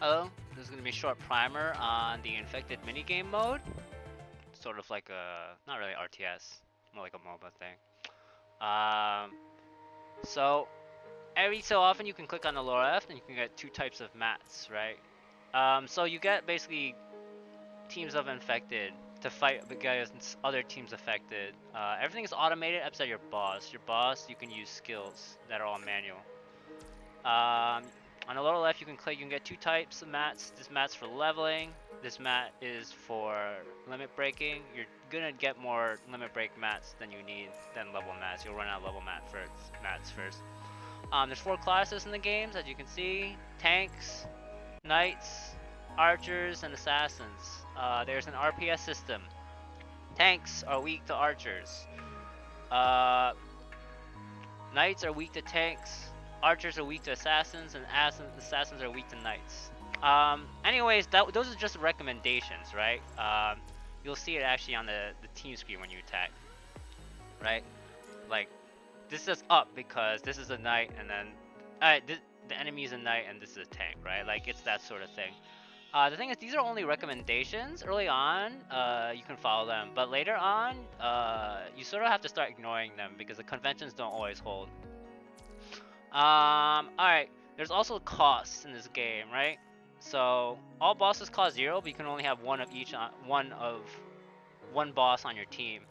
Hello, this is going to be a short primer on the infected minigame mode. Sort of like a, not really RTS, more like a MOBA thing. So every so often you can click on the lower left and you can get two types of mats, right? So you get basically teams of infected to fight against other teams affected. Everything is automated except your boss. Your boss, you can use skills that are all manual. On the lower left, you can get two types of mats. This mat's for leveling. This mat is for limit breaking. You're gonna get more limit break mats than you need than level mats. You'll run out of level mats first. There's 4 classes in the games, as you can see: tanks, knights, archers, and assassins. There's an RPS system. Tanks are weak to archers. Knights are weak to tanks. Archers are weak to assassins, and assassins are weak to knights. Anyways, those are just recommendations, right? You'll see it actually on the team screen when you attack, right? Like, this is up because this is a knight, and then the enemy is a knight, and this is a tank, right? Like, it's that sort of thing. The thing is, these are only recommendations. Early on, you can follow them, but later on, you sort of have to start ignoring them because the conventions don't always hold. Alright, there's also costs in this game, right? So all bosses cost 0, but you can only have one boss on your team.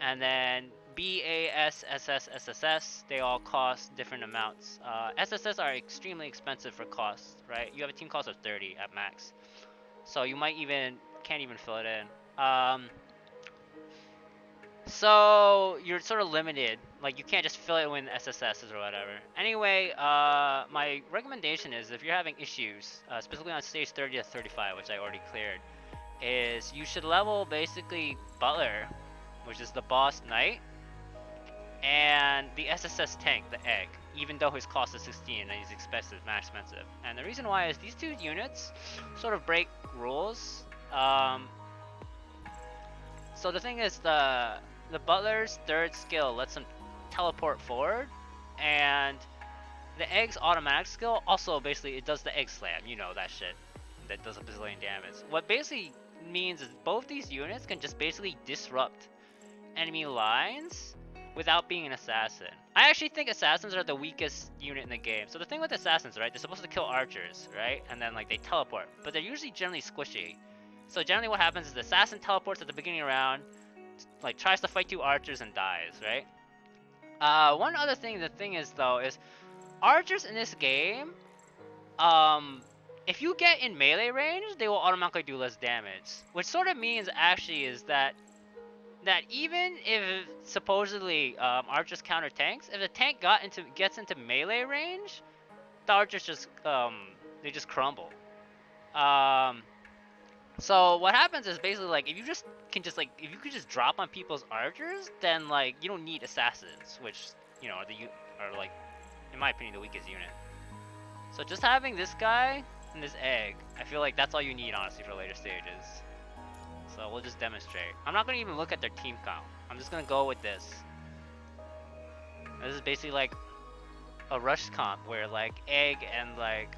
And then BAS, SS, SSS, they all cost different amounts. SSS are extremely expensive for costs, right? You have a team cost of 30 at max, so you can't even fill it in. So you're sort of limited, like you can't just fill it with SSSs or whatever. Anyway, my recommendation is if you're having issues, specifically on stage 30 to 35, which I already cleared, is you should level basically Butler, which is the boss knight, and the SSS tank, the egg, even though his cost is 16 and he's expensive, max expensive. And the reason why is these two units sort of break rules. So the thing is, the Butler's 3rd skill lets him teleport forward, and the egg's automatic skill also basically it does the egg slam, you know that shit that does a bazillion damage. What basically means is both these units can just basically disrupt enemy lines without being an assassin. I actually think assassins are the weakest unit in the game. So the thing with assassins, right, they're supposed to kill archers, right, and then like they teleport, but they're usually generally squishy. So generally what happens is the assassin teleports at the beginning of the round, like tries to fight 2 archers and dies, right? One other thing, the thing is though, is archers in this game, if you get in melee range, they will automatically do less damage. Which sort of means actually is that even if supposedly archers counter tanks, if the tank gets into melee range, the archers just they just crumble. So what happens is basically like if you could just drop on people's archers, then like you don't need assassins, which you know are like in my opinion the weakest unit. So just having this guy and this egg, I feel like that's all you need honestly for later stages. So we'll just demonstrate. I'm not gonna even look at their team count. I'm just gonna go with this. This is basically like a rush comp where like egg and like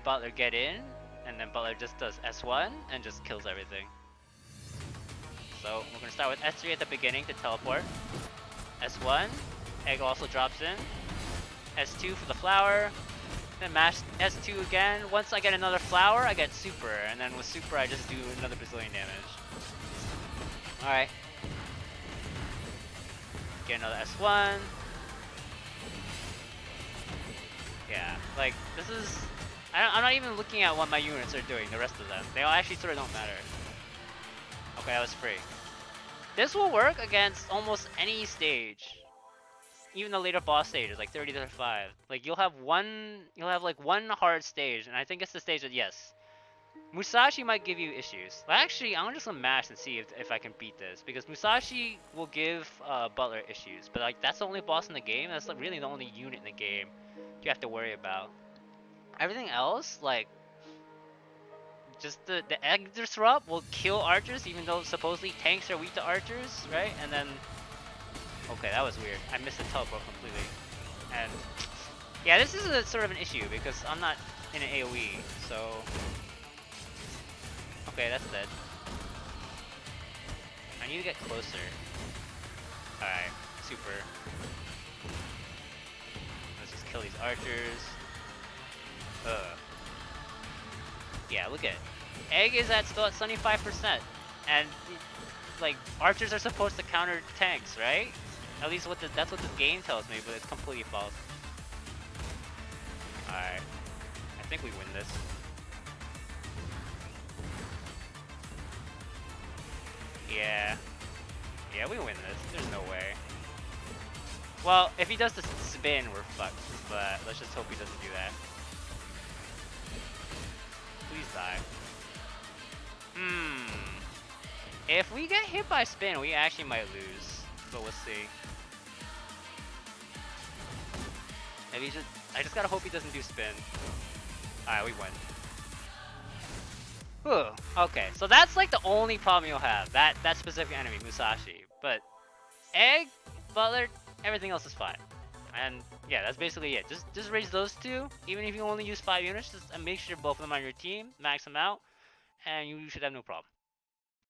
Butler get in, and then Butler just does S1 and just kills everything. So we're gonna start with S3 at the beginning to teleport. S1, egg also drops in. S2 for the flower. Then mash S2 again. Once I get another flower, I get super, and then with super I just do another bazillion damage. Alright. Get another S1. Yeah, like this is I'm not even looking at what my units are doing, the rest of them. They all actually sort of don't matter. Okay, that was free. This will work against almost any stage. Even the later boss stages, like 30 to 35. Like you'll have like one hard stage, and I think it's the stage that yes. Musashi might give you issues. But actually, I'm just gonna mash and see if I can beat this. Because Musashi will give Butler issues. But like that's the only boss in the game, that's like really the only unit in the game you have to worry about. Everything else, like just the egg disrupt will kill archers, even though supposedly tanks are weak to archers, right? And then okay, that was weird. I missed the teleport completely. And yeah, this is a sort of an issue because I'm not in an AoE, so... Okay, that's dead. I need to get closer. Alright, super. Let's just kill these archers. Yeah, look at it. Egg is still at 75%. And, like, archers are supposed to counter tanks, right? At least that's what this game tells me, but it's completely false. Alright. I think we win this. Yeah. Yeah, we win this. There's no way. Well, if he does the spin, we're fucked. But let's just hope he doesn't do that. Please die. If we get hit by spin, we actually might lose. But we'll see. Maybe I just gotta hope he doesn't do spin. Alright, we win. Whew. Okay, so that's like the only problem you'll have. That specific enemy, Musashi. But Egg, Butler, everything else is fine. And yeah, that's basically it. Just raise those two. Even if you only use 5 units, just make sure both of them are on your team, max them out, and you should have no problem.